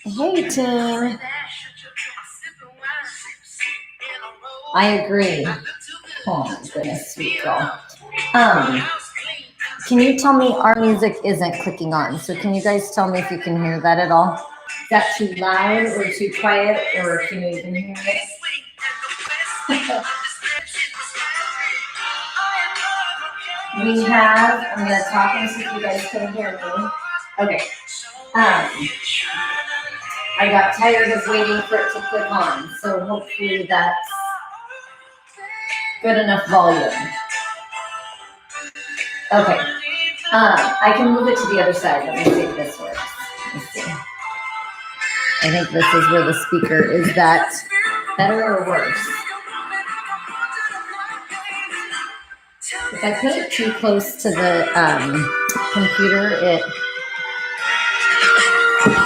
Hey, team. I agree. Oh my goodness, sweet girl. Can you tell me our music isn't clicking on? So can you guys tell me if you can hear that at all? Is that too loud or too quiet, or can you even hear it? We have, I'm going to talk and see if you guys can hear me. Okay. I got tired of waiting for it to click on, so hopefully that's good enough volume. Okay. I can move it to the other side. Let me see if this works. Let's see. I think this is where the speaker is. That better or worse? If I put it too close to the computer, it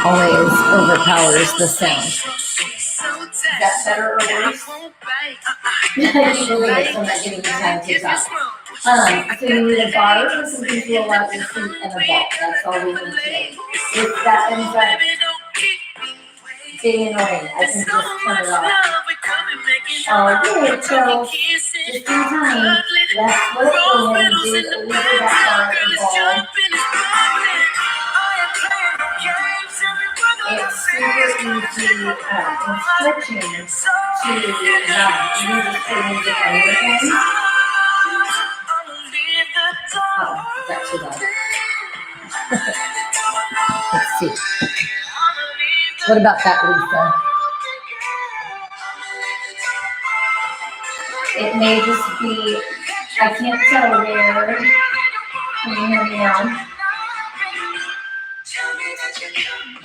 always overpowers the sound. Is that better or worse? I keep moving it so I'm not giving you time to talk. So you need a bar or something to allow your feet and a ball. That's all we need today. If that ends up being annoying, I can just turn it off. Okay, so just in time, left foot and do over that bar and ball. It's super easy in stretching to you just put music on your end. Oh, is that too loud? Let's see. What about that, Lisa? It may just be, I can't tell where. Can you hear me now?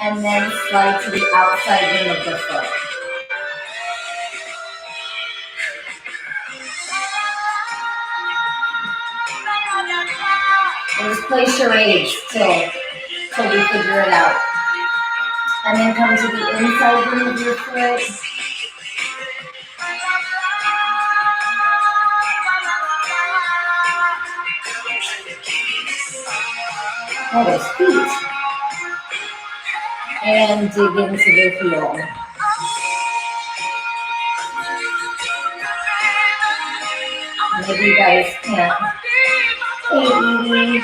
And then slide to the outside rim of the foot. And just play charades till we figure it out. And then come to the inside rim of your foot. Oh, those feet. And dig into the heel. Maybe you guys can't. Hey,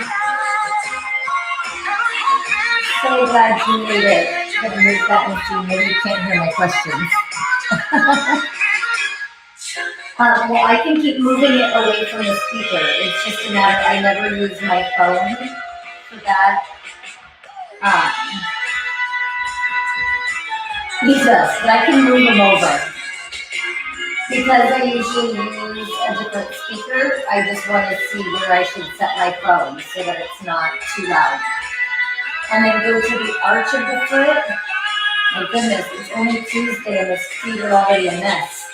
so glad you made it. I'm gonna move that into, maybe you can't hear my questions. Well, I can keep moving it away from the speaker. It's just a matter, I never use my phone for that. He does, but I can move him over. Because I usually use a different speaker, I just want to see where I should set my phone so that it's not too loud. And then go to the arch of the foot. My goodness, it's only Tuesday and the feet are already a mess.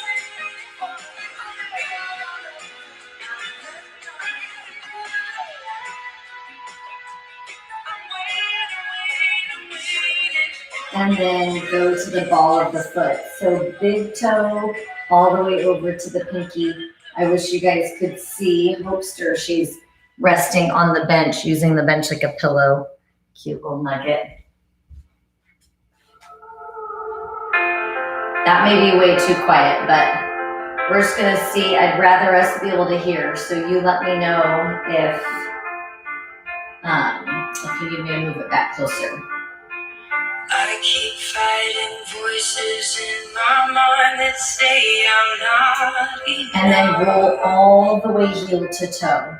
And then go to the ball of the foot. So big toe all the way over to the pinky. I wish you guys could see Hopester. She's resting on the bench, using the bench like a pillow. Cute little nugget. That may be way too quiet, but we're just gonna see. I'd rather us be able to hear. So you let me know if you need me to move it back closer. I keep fighting voices in my mind that say I'm not enough. And then roll all the way heel to toe.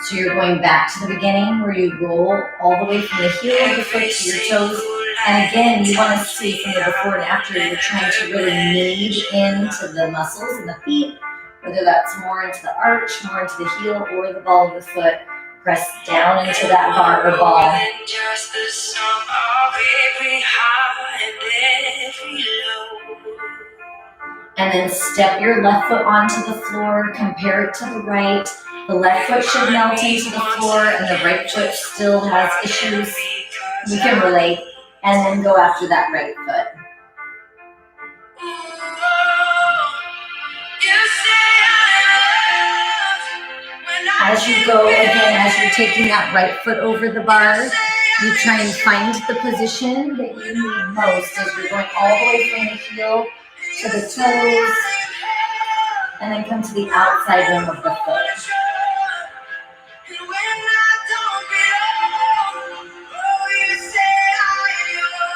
So you're going back to the beginning where you roll all the way from the heel of the foot to your toes. And again, you want to see from the before and after, you're trying to really knead into the muscles in the feet, whether that's more into the arch, more into the heel, or the ball of the foot. Press down into that bar or ball. And then step your left foot onto the floor, compare it to the right. The left foot should melt into the floor and the right foot still has issues. We can relate. And then go after that right foot. As you go, again, as you're taking that right foot over the bar, You try and find the position that you need most as you're going all the way from the heel to the toes, and then come to the outside rim of the foot.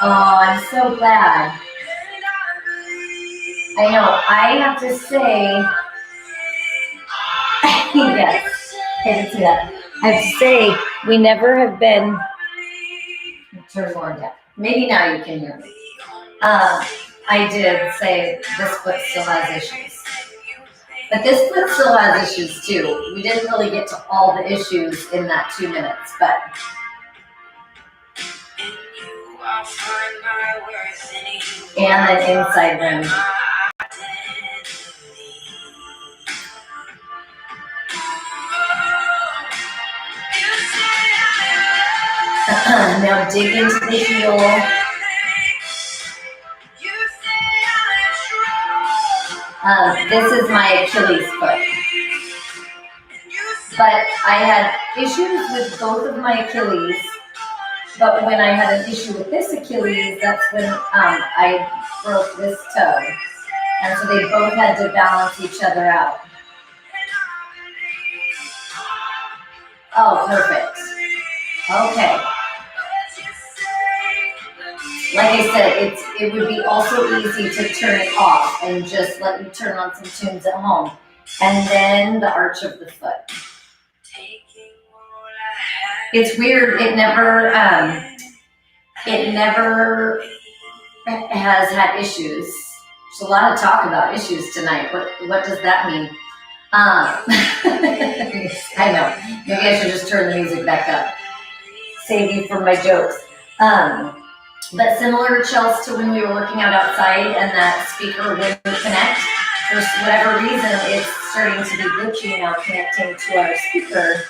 Oh, I'm so glad. I know, I have to say, yes, I did see that. I have to say, we never have been, turn more down. Maybe now you can hear me. I did say this foot still has issues. But this foot still has issues too. We didn't really get to all the issues in that 2 minutes, but and an inside rim. Now dig into the heel. This is my Achilles foot. But I had issues with both of my Achilles. But when I had an issue with this Achilles, that's when I broke this toe. And so they both had to balance each other out. Oh, perfect. Okay. Like I said, it would be also easy to turn it off and just let you turn on some tunes at home. And then the arch of the foot. It's weird. It never has had issues. There's a lot of talk about issues tonight. What does that mean? I know. Maybe I should just turn the music back up. Save you from my jokes. But similar, Chels, to when we were working out outside and that speaker wouldn't connect. For whatever reason, it's starting to be glitchy now connecting to our speaker.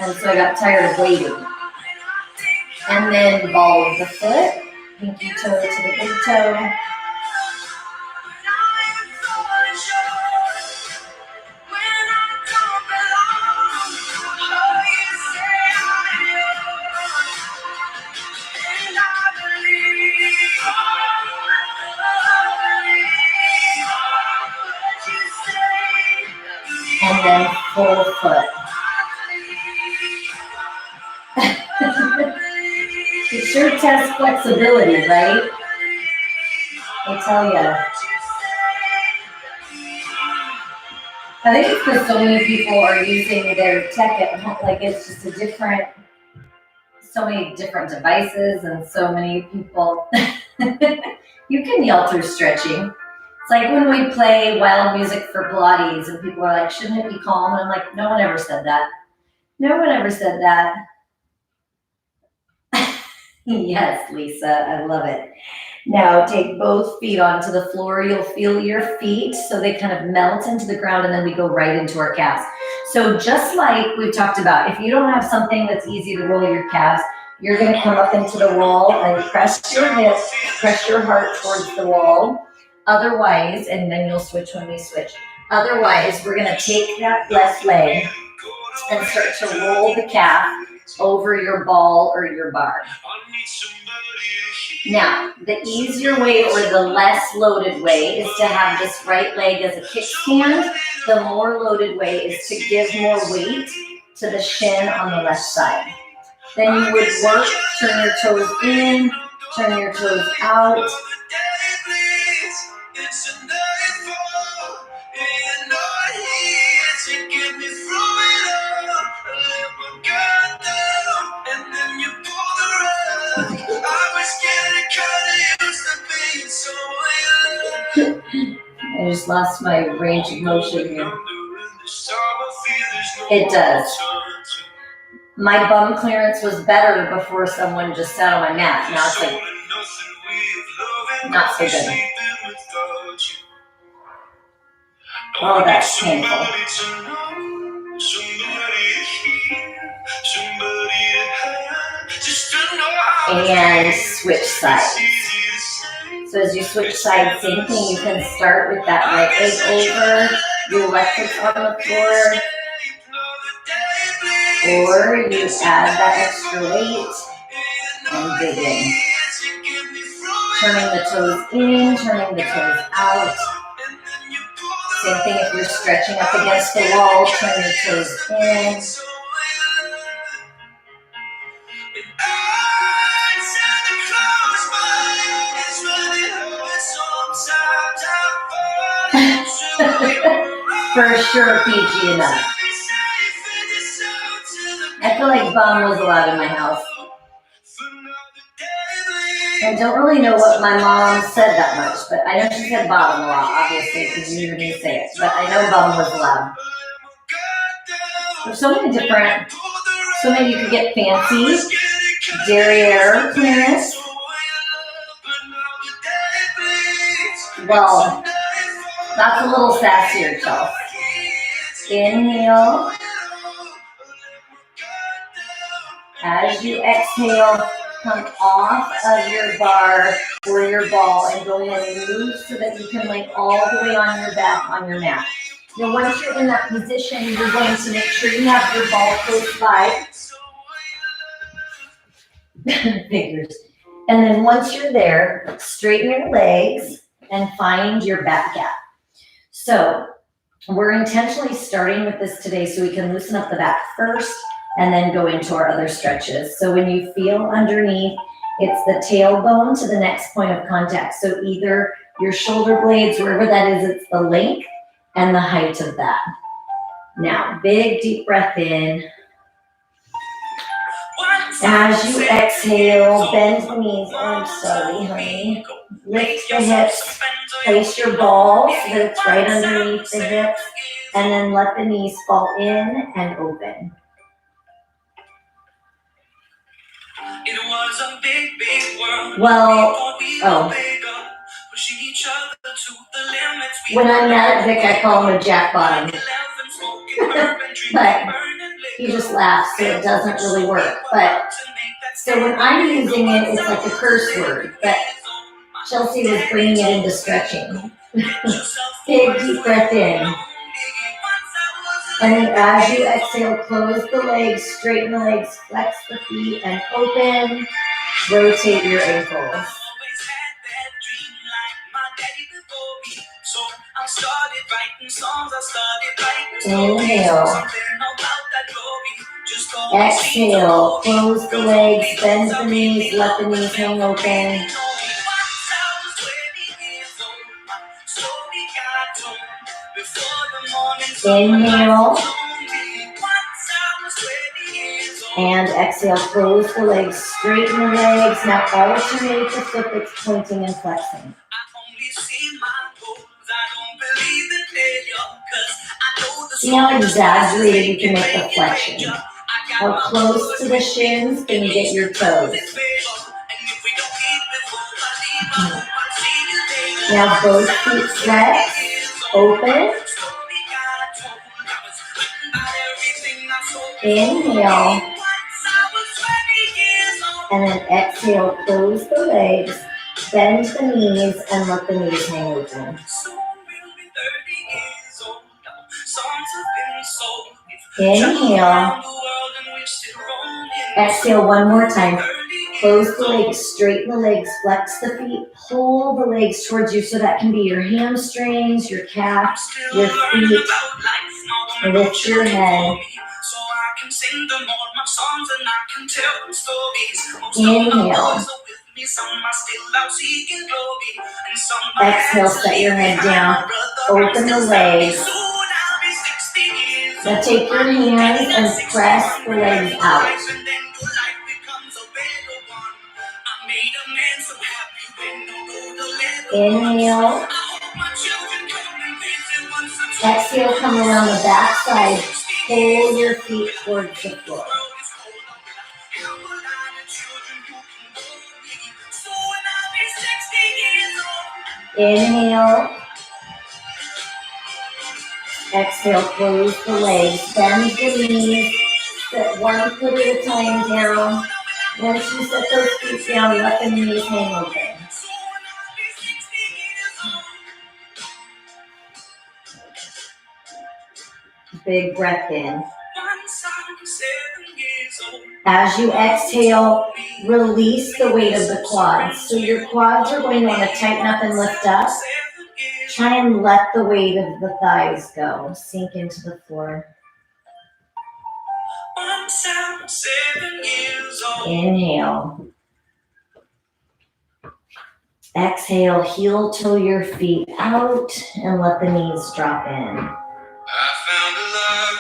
And so I got tired of waiting. And then ball of the foot, pinky toe to the big toe. And then full foot. It sure tests flexibility, right? I tell you. I think it's because so many people are using their tech at home. Like it's just so many different devices and so many people. You can yell through stretching. It's like when we play wild music for Pilates and people are like, shouldn't it be calm? And I'm like, no one ever said that. No one ever said that. Yes, Lisa, I love it. Now take both feet onto the floor. You'll feel your feet so they kind of melt into the ground and then we go right into our calves. So just like we've talked about, if you don't have something that's easy to roll your calves, you're going to come up into the wall and press your hips, press your heart towards the wall. Otherwise, and then you'll switch when we switch. Otherwise, we're going to take that left leg and start to roll the calf over your ball or your bar. Now, the easier way or the less loaded way is to have this right leg as a kickstand. The more loaded way is to give more weight to the shin on the left side. Then you would work, turn your toes in, turn your toes out. I just lost my range of motion here. It does. My bum clearance was better before someone just sat on my mat. Now it's like not so good. Oh, that's painful. And switch sides. So as you switch sides, same thing. You can start with that right leg over, your left foot's on the floor. Or you add that extra weight and dig in. Turning the toes in, turning the toes out. Same thing if you're stretching up against the wall, turn your toes in. For sure, PG enough. I feel like bum was allowed in my house. I don't really know what my mom said that much, but I know she said bottom a lot, obviously, because you heard me say it. But I know bum was allowed. There's so many different, so maybe you could get fancy derriere clearance. Well, that's a little sassier, Chelsea. Inhale. As you exhale, come off of your bar or your ball and go ahead and move so that you can lay all the way on your back on your mat. Now, once you're in that position, you're going to make sure you have your ball close by. Figures. And then once you're there, straighten your legs and find your back gap. So we're intentionally starting with this today so we can loosen up the back first and then go into our other stretches. So when you feel underneath, it's the tailbone to the next point of contact. So either your shoulder blades, wherever that is, it's the length and the height of that. Now, big deep breath in. As you exhale, bend the knees. Oh, I'm sorry, honey. Lift the hips. Place your ball so that it's right underneath the hips. And then let the knees fall in and open. It was a big, big world. Well, when I'm mad at Vic, I call him a jack bottom. But he just laughs, so it doesn't really work. But so when I'm using it, it's like a curse word. But Chelsea was bringing it into stretching. Big deep breath in. And then as you exhale, close the legs, straighten the legs, flex the feet, and open. Rotate your ankles. Inhale. Exhale, close the legs, bend the knees, let the knees hang open. Inhale. And exhale, close the legs, straighten the legs. Now alternate the foot that's pointing and flexing. See how exaggerated you can make the flexion. How close to the shins can you get your toes? Now both feet flex, open. Inhale. And then exhale, close the legs, bend the knees, and let the knees hang open. Inhale. Exhale one more time. Close the legs, straighten the legs, flex the feet, pull the legs towards you so that can be your hamstrings, your calf, your feet. Lift your head. Inhale. Exhale, set your head down. Open the legs. Now take your hands and press the legs out. Inhale. Exhale, come around the back side. Pull your feet towards the floor. Inhale. Exhale, close the legs, bend the knees, set one foot at a time down. Once you set those feet down, let the knees hang open. Big breath in. As you exhale, release the weight of the quads. So your quads are going to want to tighten up and lift up. Try and let the weight of the thighs go. Sink into the floor. Inhale. Exhale, heel toe your feet out and let the knees drop in. I found a love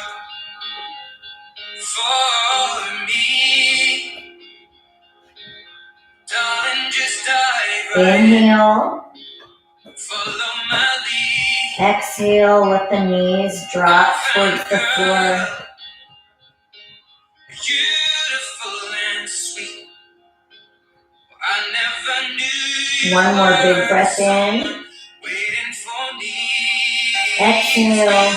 for me. Darling, just dive right. Inhale. Follow my lead. Exhale, let the knees drop towards the floor. Beautiful and sweet. I never knew. One more big breath in. Exhale.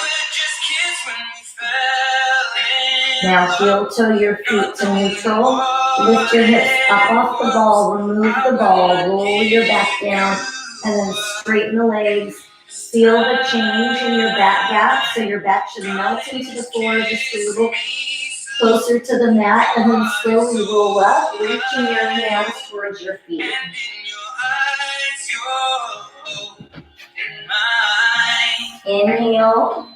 Now heel toe your feet to neutral. Lift your hips up off the ball. Remove the ball. Roll your back down. And then straighten the legs. Feel the change in your back gap. So your back should melt into the floor just a little closer to the mat. And then slowly roll up, reaching your hands towards your feet. Inhale.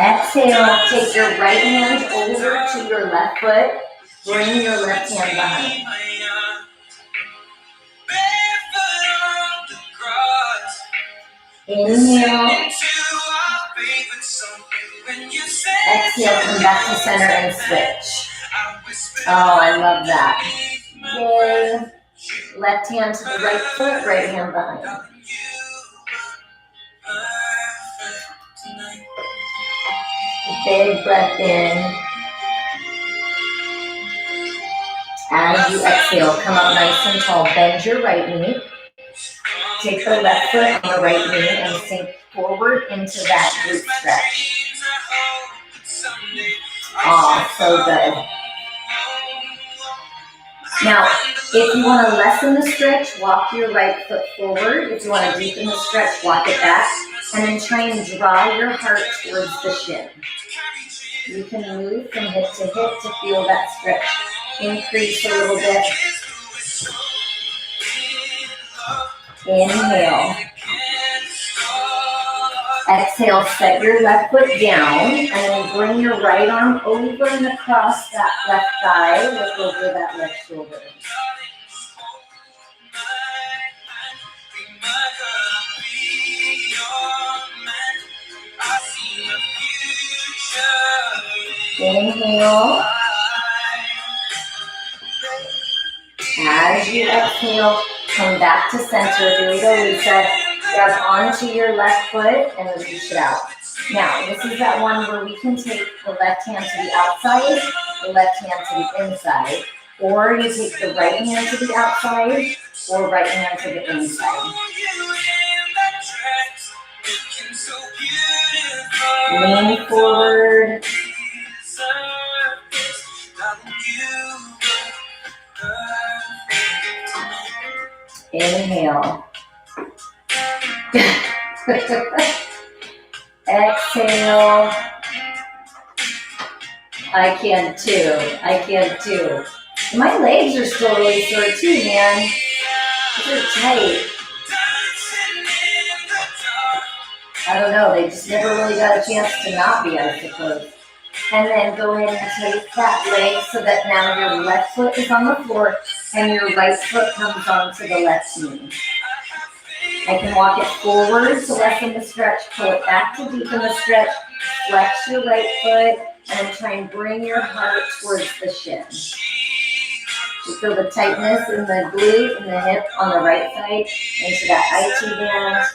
Exhale, take your right hand over to your left foot. Bring your left hand behind. Inhale. Exhale, come back to center and switch. Oh, I love that. Yay. Left hand to the right foot, right hand behind. Big breath in. As you exhale, come up nice and tall. Bend your right knee. Take the left foot on the right knee and sink forward into that glute stretch. Oh, so good. Now, if you want to lessen the stretch, walk your right foot forward. If you want to deepen the stretch, walk it back. And then try and draw your heart towards the shin. You can move from hip to hip to feel that stretch increase a little bit. Inhale. Exhale, set your left foot down and then bring your right arm over and across that left thigh. Look over that left shoulder. Inhale. As you exhale, come back to center. Here we go, Lisa. Grab onto your left foot and reach it out. Now, this is that one where we can take the left hand to the outside, the left hand to the inside, or you take the right hand to the outside, or right hand to the inside. Lean forward. Inhale. Exhale. I can too. My legs are still really sore too, man. They're tight. I don't know, they just never really got a chance to not be, I suppose. And then go in and take that leg so that now your left foot is on the floor and your right foot comes onto the left knee. I can walk it forward to lessen the stretch, pull it back to deepen the stretch, flex your right foot, and then try and bring your heart towards the shin. You feel the tightness in the glute and the hip on the right side into that IT band.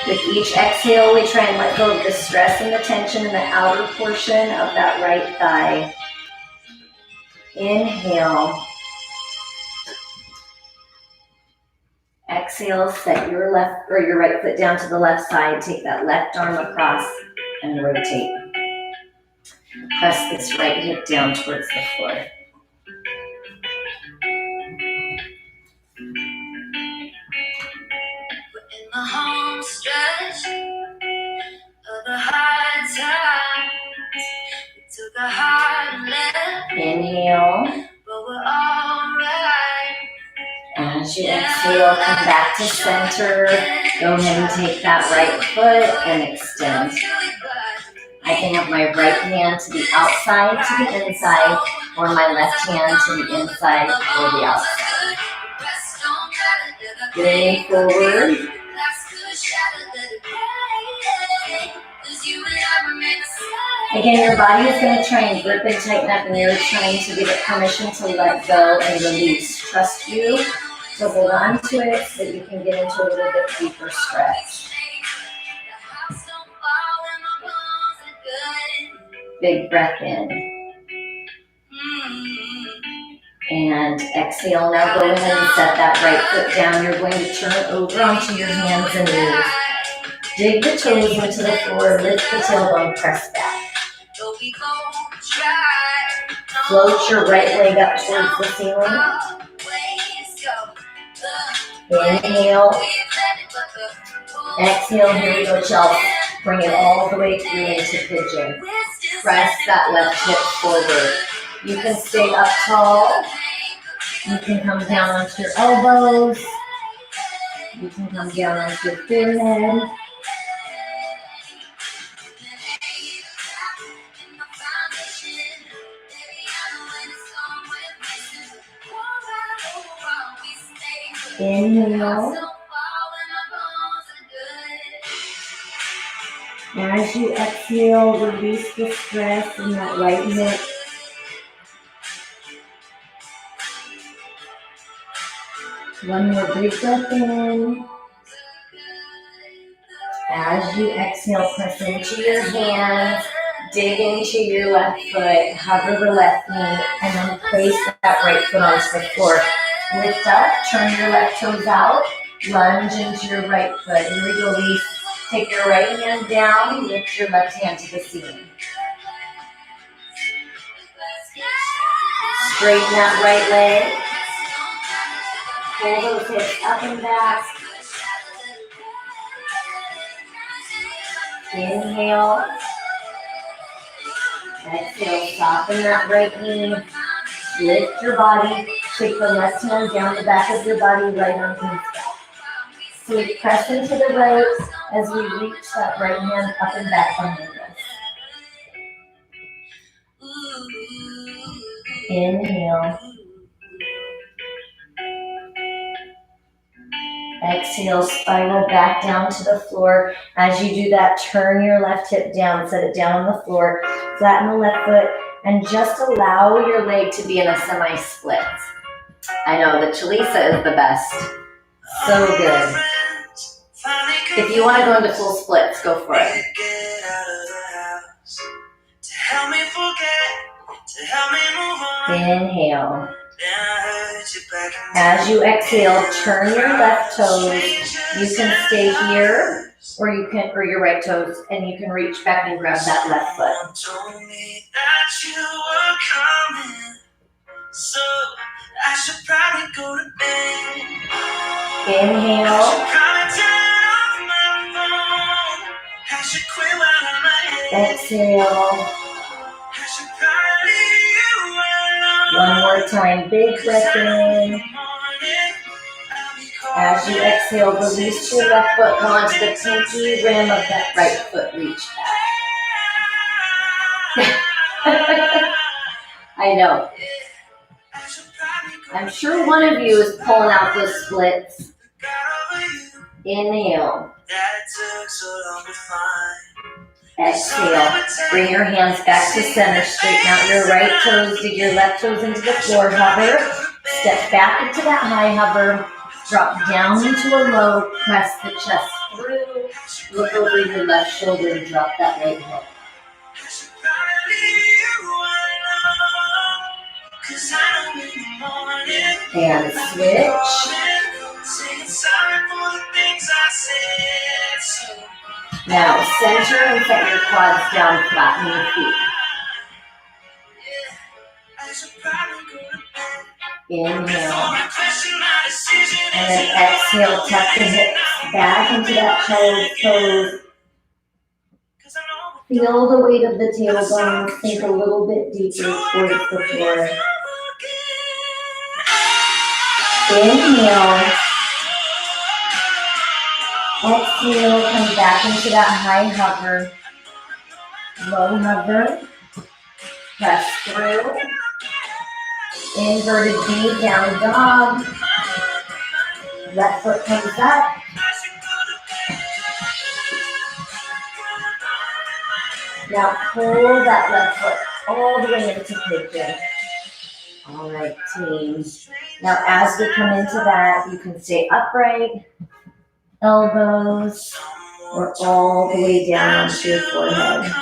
With each exhale, we try and let go of the stress and the tension in the outer portion of that right thigh. Inhale. Exhale, set your left or your right foot down to the left side. Take that left arm across and rotate. Press this right hip down towards the floor. We're in the home stretch. you exhale, come back to center. Go ahead and take that right foot and extend. I can have my right hand to the outside, to the inside, or my left hand to the inside or the outside. Lean forward. Again, your body is going to try and grip and tighten up, and you're trying to give it permission to let go and release. Trust you to hold on to it so that you can get into a little bit deeper stretch. Big breath in. And exhale. Now go ahead and set that right foot down. You're going to turn over onto your hands and knees. Dig the toes into the floor. Lift the tailbone. Press back. Float your right leg up towards the ceiling. Inhale. Exhale. Here we go, Chelsea. Bring it all the way through into pigeon. Press that left hip forward. You can stay up tall. You can come down onto your elbows. You can come down onto your forehead. Inhale. As you exhale, release the stress in that right hip. One more big breath in. As you exhale, press into your hands, dig into your left foot, hover the left knee, and then place that right foot onto the floor. Lift up, turn your left toes out, lunge into your right foot. And release. Take your right hand down, lift your left hand to the ceiling. Straighten that right leg. Pull those hips up and back. Inhale. Exhale, soften that right knee. Lift your body. Take the left hand down the back of your body, right arm comes back. So we press into the right as we reach that right hand up and back behind us. Inhale. Exhale, spiral back down to the floor. As you do that, turn your left hip down, set it down on the floor, flatten the left foot, and just allow your leg to be in a semi-split. I know, the Chalisa is the best. So good. If you want to go into full splits, go for it. Inhale. As you exhale, turn your left toes. You can stay here, or your right toes, and you can reach back and grab that left foot. So I should probably go to bed. Inhale. Exhale. One more time, big breath in. As you exhale, release your left foot, come onto the pinky rim of that right foot, reach back. I know. I'm sure one of you is pulling out those splits. Inhale. Exhale. Bring your hands back to center. Straighten out your right toes. Dig your left toes into the floor. Hover. Step back into that high hover. Drop down into a low. Press the chest through. Look over your left shoulder and drop that right hip. And switch. Now center and set your quads down, flatten your feet. Inhale. And then exhale, tuck the hips back into that child's pose. Feel the weight of the tailbone sink a little bit deeper towards the floor. Inhale. Exhale, come back into that high hover. Low hover. Press through. Inverted V, down dog. Left foot comes up. Now pull that left foot all the way into pigeon. All right, team. Now as we come into that, you can stay upright, elbows, or all the way down onto your forehead.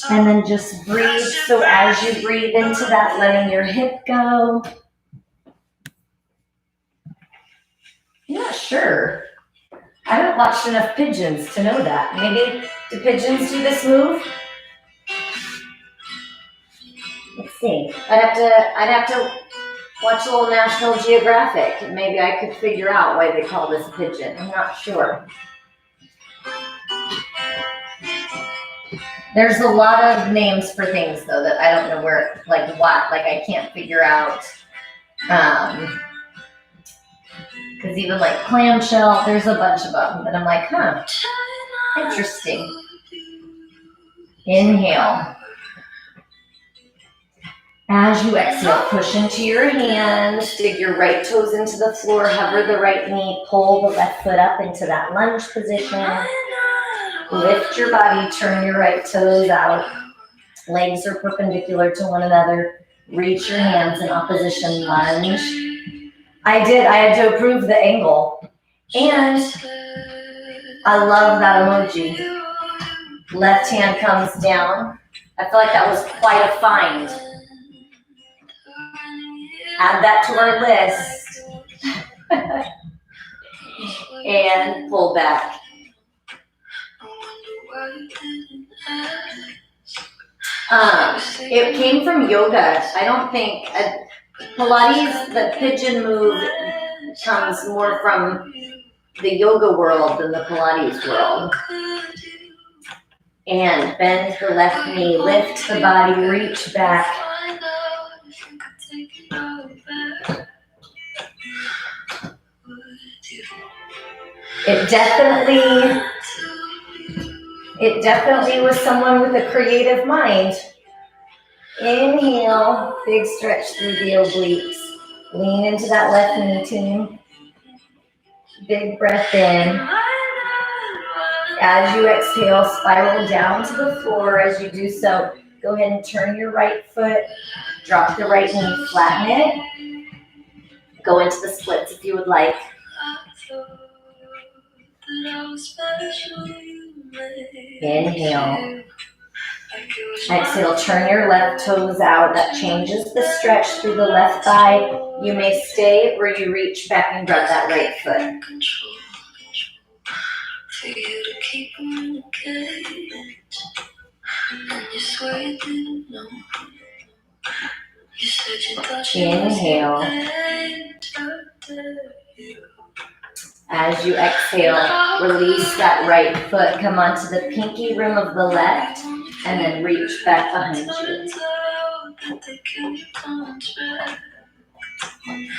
And then just breathe. So as you breathe into that, letting your hip go. I'm not sure. I haven't watched enough pigeons to know that. Maybe, do pigeons do this move? Let's see. I'd have to watch a little National Geographic, and maybe I could figure out why they call this a pigeon. I'm not sure. There's a lot of names for things though that I don't know where, like what, like I can't figure out. Because even like clamshell, there's a bunch of them that I'm like, huh, interesting. Inhale. As you exhale, push into your hands, dig your right toes into the floor, hover the right knee, pull the left foot up into that lunge position. Lift your body, turn your right toes out. Legs are perpendicular to one another. Reach your hands in opposition lunge. I had to approve the angle. And I love that emoji. Left hand comes down. I feel like that was quite a find. Add that to our list. And pull back. It came from yoga. I don't think Pilates, the pigeon move, comes more from the yoga world than the Pilates world. And bend the left knee, lift the body, reach back. It definitely was someone with a creative mind. Inhale, big stretch through the obliques. Lean into that left knee, team. Big breath in. As you exhale, spiral down to the floor. As you do so, go ahead and turn your right foot. Drop the right knee, flatten it. Go into the splits if you would like. Inhale. Exhale, turn your left toes out. That changes the stretch through the left thigh. You may stay or you reach back and grab that right foot. Inhale. As you exhale, release that right foot. Come onto the pinky rim of the left and then reach back behind you.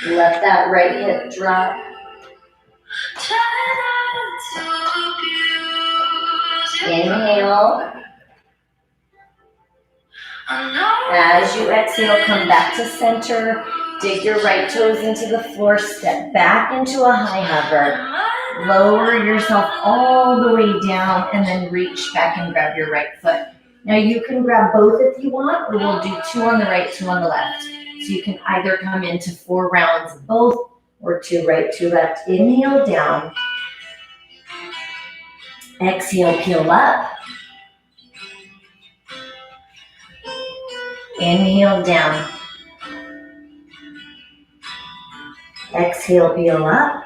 Let that right hip drop. Inhale. As you exhale, come back to center. Dig your right toes into the floor. Step back into a high hover. Lower yourself all the way down and then reach back and grab your right foot. Now you can grab both if you want, or we'll do 2 on the right, 2 on the left. So you can either come into 4 rounds of both or 2 right, 2 left. Inhale down. Exhale, peel up. Inhale down. Exhale, peel up.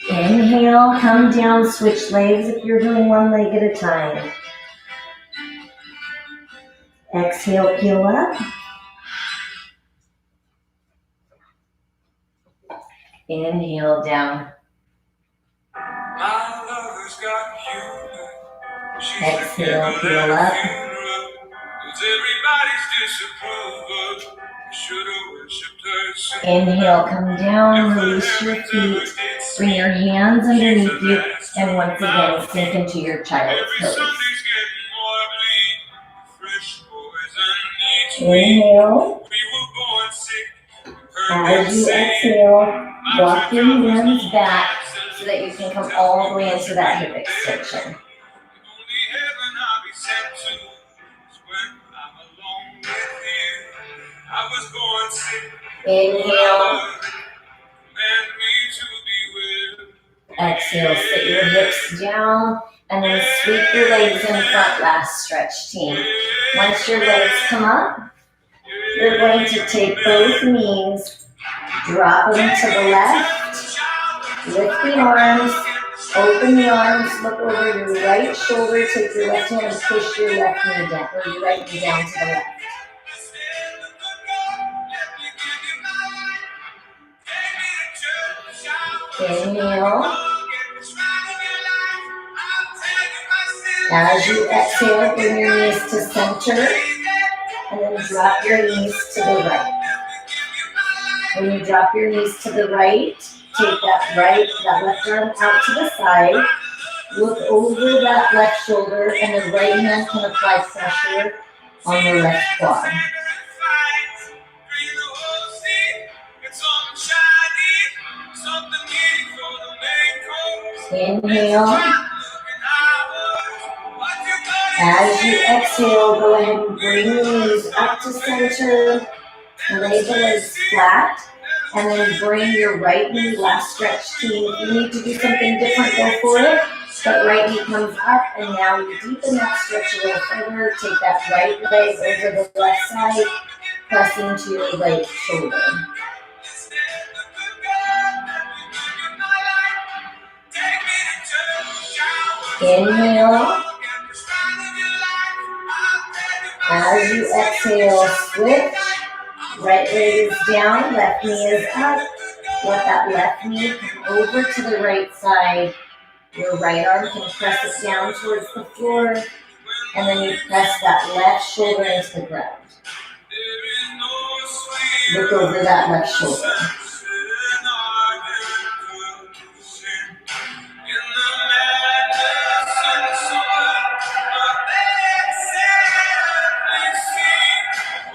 Inhale, come down, switch legs if you're doing one leg at a time. Exhale, peel up. Inhale down. Exhale, peel up. Inhale, come down, release your feet, bring your hands underneath you, and once again, sink into your child's pose. Inhale. As you exhale, walk your hands back so that you can come all the way into that hip extension. Inhale. Exhale, sit your hips down and then sweep your legs in front. Last stretch, team. Once your legs come up, you're going to take both knees, drop them to the left, lift the arms, open the arms, look over your right shoulder, take your left hand and push your left knee down, or your right knee down to the left. Inhale. As you exhale, bring your knees to center and then drop your knees to the right. When you drop your knees to the right, take that left arm out to the side. Look over that left shoulder and the right hand can apply pressure on the left quad. Inhale. As you exhale, go ahead and bring your knees up to center, lay the legs flat, and then bring your right knee, last stretch team. If you need to do something different, go for it. That right knee comes up, and now you deepen that stretch a little further. Take that right leg over the left side, press into your right shoulder. Inhale. As you exhale, switch. Right leg is down, left knee is up. Let that left knee come over to the right side. Your right arm can press it down towards the floor. And then you press that left shoulder into the ground. Look over that left shoulder.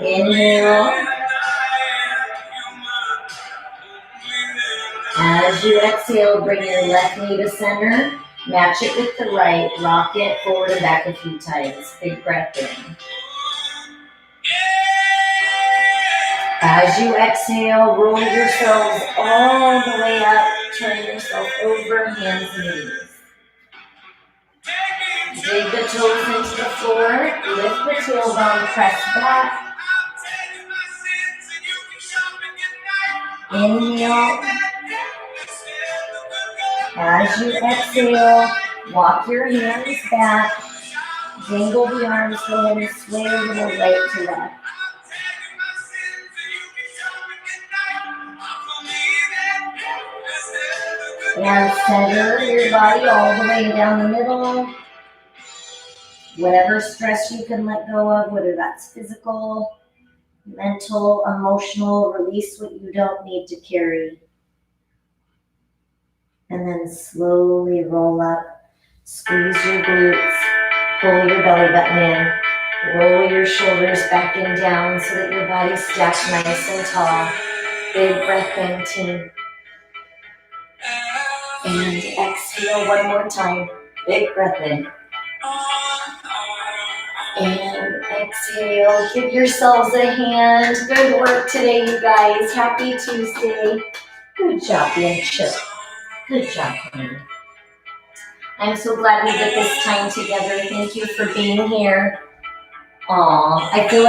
Inhale. As you exhale, bring your left knee to center. Match it with the right. Rock it forward and back a few times. Big breath in. As you exhale, roll yourselves all the way up. Turn yourself over, hands and knees. Dig the toes into the floor. Lift the tailbone, press back. Inhale. As you exhale, walk your hands back. Jingle the arms, go ahead and sway a little right to left. And center your body all the way down the middle. Whatever stress you can let go of, whether that's physical, mental, emotional, release what you don't need to carry. And then slowly roll up, squeeze your glutes, pull your belly button in, roll your shoulders back and down so that your body's stacked nice and tall. Big breath in, team. And exhale one more time. Big breath in. And exhale. Give yourselves a hand. Good work today, you guys. Happy Tuesday. Good job, being chill. Good job, honey. I'm so glad we did this time together. Thank you for being here. Aw, I feel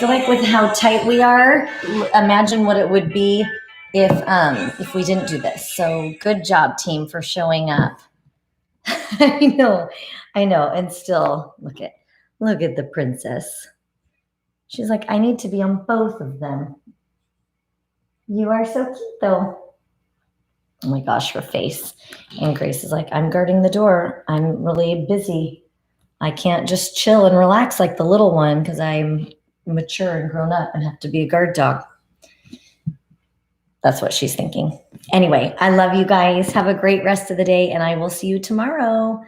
like with how tight we are, imagine what it would be if we didn't do this. So good job, team, for showing up. I know. And still, look at the princess. She's like, I need to be on both of them. You are so cute, though. Oh my gosh, her face. And Grace is like, I'm guarding the door. I'm really busy. I can't just chill and relax like the little one because I'm mature and grown up and have to be a guard dog. That's what she's thinking. Anyway, I love you guys. Have a great rest of the day, and I will see you tomorrow.